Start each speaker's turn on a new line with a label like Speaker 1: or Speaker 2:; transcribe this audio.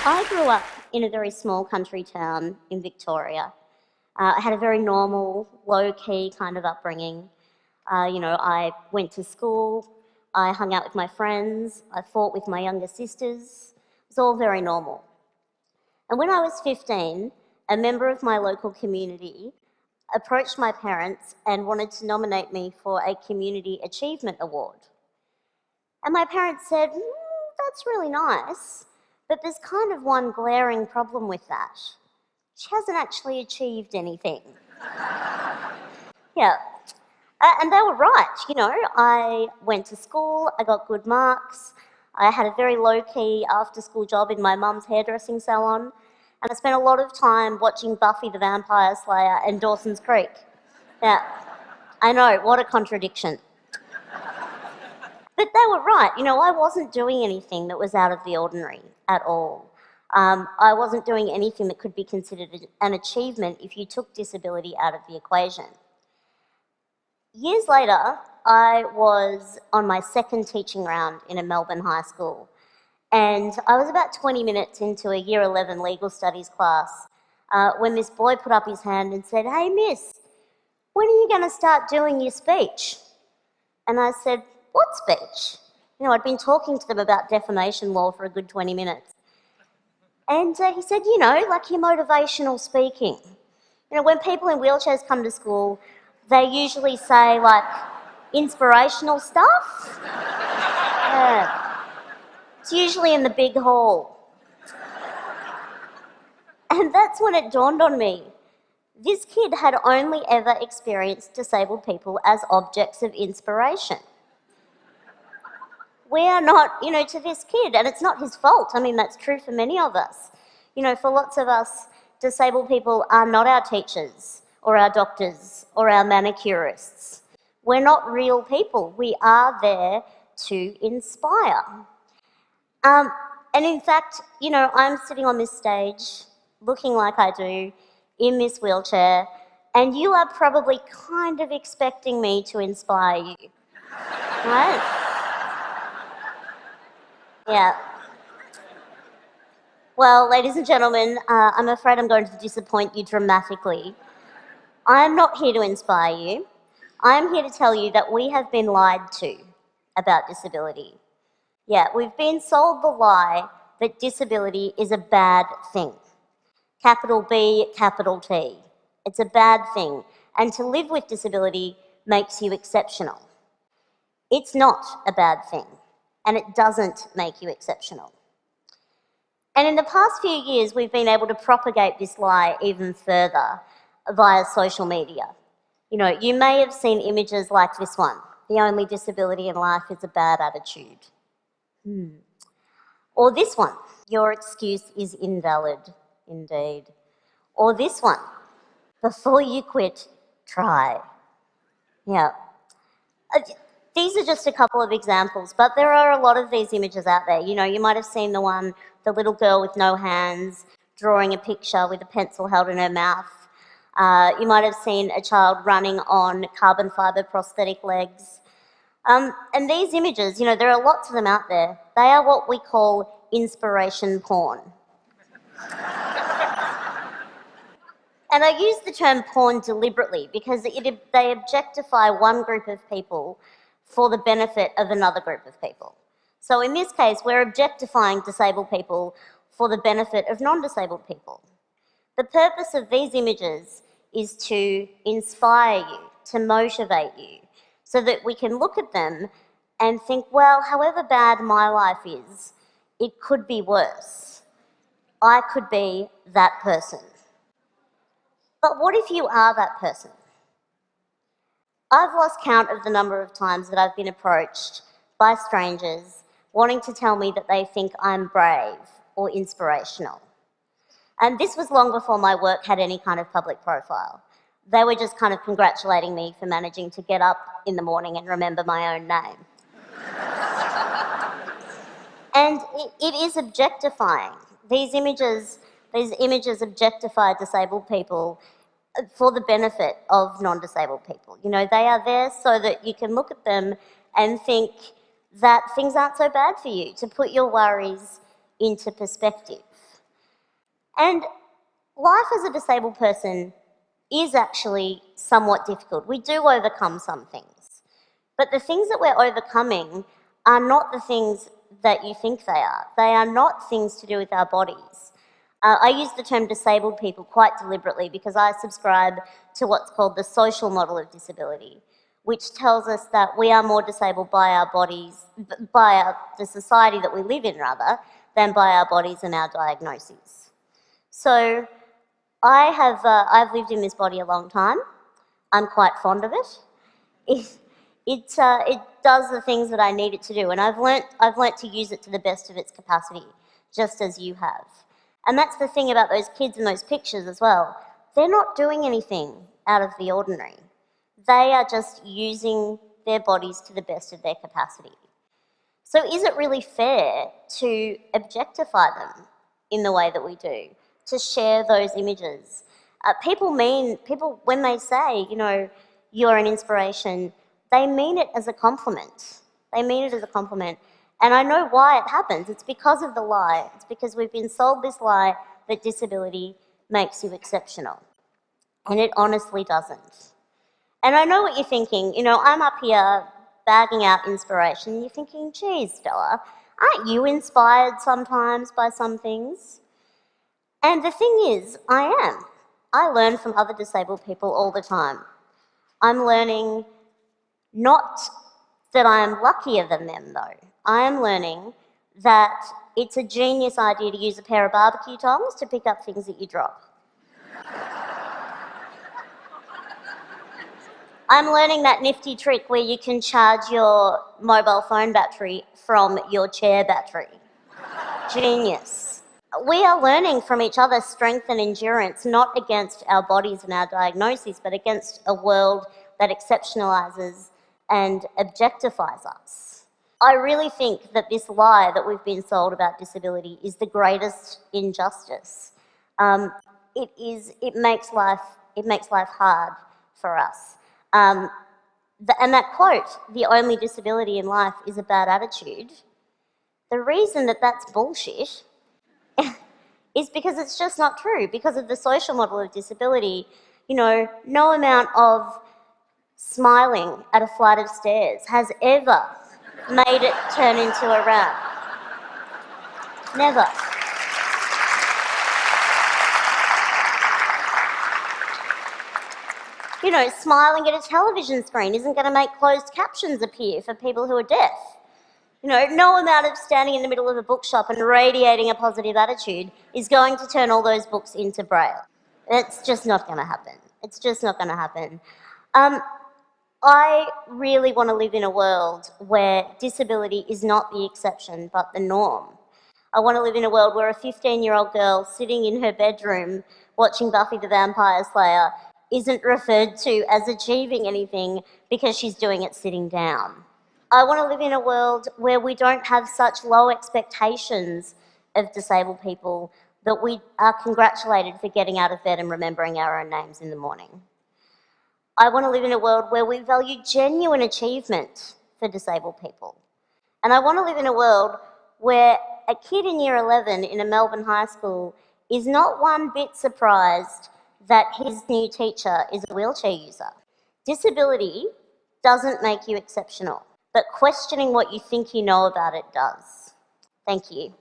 Speaker 1: I grew up in a very small country town in Victoria. I had a very normal, low-key kind of upbringing. I went to school, I hung out with my friends, I fought with my younger sisters. It was all very normal. And when I was 15, a member of my local community approached my parents and wanted to nominate me for a Community Achievement Award. And my parents said, that's really nice, but there's kind of one glaring problem with that. She hasn't actually achieved anything. Yeah. And they were right, I went to school, I got good marks, I had a very low-key after-school job in my mum's hairdressing salon, and I spent a lot of time watching Buffy the Vampire Slayer and Dawson's Creek. Yeah, I know, what a contradiction. But they were right, I wasn't doing anything that was out of the ordinary at all. I wasn't doing anything that could be considered an achievement if you took disability out of the equation. Years later, I was on my second teaching round in a Melbourne high school, and I was about 20 minutes into a Year 11 legal studies class when this boy put up his hand and said, "Hey miss, when are you going to start doing your speech?" And I said, "What speech?" I'd been talking to them about defamation law for a good 20 minutes. And he said, like your motivational speaking. When people in wheelchairs come to school, they usually say, like, inspirational stuff. Yeah. It's usually in the big hall. And that's when it dawned on me. This kid had only ever experienced disabled people as objects of inspiration. We are not, to this kid, and it's not his fault. I mean, that's true for many of us. For lots of us, disabled people are not our teachers or our doctors or our manicurists. We're not real people. We are there to inspire. And in fact, I'm sitting on this stage looking like I do in this wheelchair, and you are probably kind of expecting me to inspire you, right? Yeah. Well, ladies and gentlemen, I'm afraid I'm going to disappoint you dramatically. I'm not here to inspire you. I'm here to tell you that we have been lied to about disability. Yeah, we've been sold the lie that disability is a bad thing. Capital B, capital T. It's a bad thing. And to live with disability makes you exceptional. It's not a bad thing, and it doesn't make you exceptional. And in the past few years, we've been able to propagate this lie even further via social media. You may have seen images like this one. The only disability in life is a bad attitude. Or this one. Your excuse is invalid, indeed. Or this one. Before you quit, try. Yeah. These are just a couple of examples, but there are a lot of these images out there. You might have seen the one, the little girl with no hands drawing a picture with a pencil held in her mouth. You might have seen a child running on carbon fibre prosthetic legs. And these images, there are lots of them out there. They are what we call inspiration porn. And I use the term porn deliberately because they objectify one group of people for the benefit of another group of people. So in this case, we're objectifying disabled people for the benefit of non-disabled people. The purpose of these images is to inspire you, to motivate you, so that we can look at them and think, well, however bad my life is, it could be worse. I could be that person. But what if you are that person? I've lost count of the number of times that I've been approached by strangers wanting to tell me that they think I'm brave or inspirational. And this was long before my work had any kind of public profile. They were just kind of congratulating me for managing to get up in the morning and remember my own name. And it is objectifying. These images objectify disabled people for the benefit of non-disabled people. They are there so that you can look at them and think that things aren't so bad for you, to put your worries into perspective. And life as a disabled person is actually somewhat difficult. We do overcome some things. But the things that we're overcoming are not the things that you think they are. They are not things to do with our bodies. I use the term disabled people quite deliberately because I subscribe to what's called the social model of disability, which tells us that we are more disabled by our bodies, the society that we live in rather, than by our bodies and our diagnoses. So I've lived in this body a long time. I'm quite fond of it. It does the things that I need it to do, and I've learnt to use it to the best of its capacity, just as you have. And that's the thing about those kids in those pictures as well. They're not doing anything out of the ordinary. They are just using their bodies to the best of their capacity. So is it really fair to objectify them in the way that we do, to share those images? People, when they say, you're an inspiration, they mean it as a compliment. They mean it as a compliment. And I know why it happens. It's because of the lie. It's because we've been sold this lie that disability makes you exceptional. And it honestly doesn't. And I know what you're thinking. I'm up here bagging out inspiration. And you're thinking, geez, Stella, aren't you inspired sometimes by some things? And the thing is, I am. I learn from other disabled people all the time. I'm learning not that I am luckier than them, though. I am learning that it's a genius idea to use a pair of barbecue tongs to pick up things that you drop. I'm learning that nifty trick where you can charge your mobile phone battery from your chair battery. Genius. We are learning from each other strength and endurance, not against our bodies and our diagnoses, but against a world that exceptionalizes and objectifies us. I really think that this lie that we've been sold about disability is the greatest injustice. It makes life hard for us. And that quote, "the only disability in life is a bad attitude," the reason that that's bullshit is because it's just not true. Because of the social model of disability, no amount of smiling at a flight of stairs has ever made it turn into a rap. Never. Smiling at a television screen isn't going to make closed captions appear for people who are deaf. No amount of standing in the middle of a bookshop and radiating a positive attitude is going to turn all those books into Braille. It's just not going to happen. It's just not going to happen. I really want to live in a world where disability is not the exception but the norm. I want to live in a world where a 15-year-old girl sitting in her bedroom watching Buffy the Vampire Slayer isn't referred to as achieving anything because she's doing it sitting down. I want to live in a world where we don't have such low expectations of disabled people that we are congratulated for getting out of bed and remembering our own names in the morning. I want to live in a world where we value genuine achievement for disabled people. And I want to live in a world where a kid in year 11 in a Melbourne high school is not one bit surprised that his new teacher is a wheelchair user. Disability doesn't make you exceptional, but questioning what you think you know about it does. Thank you.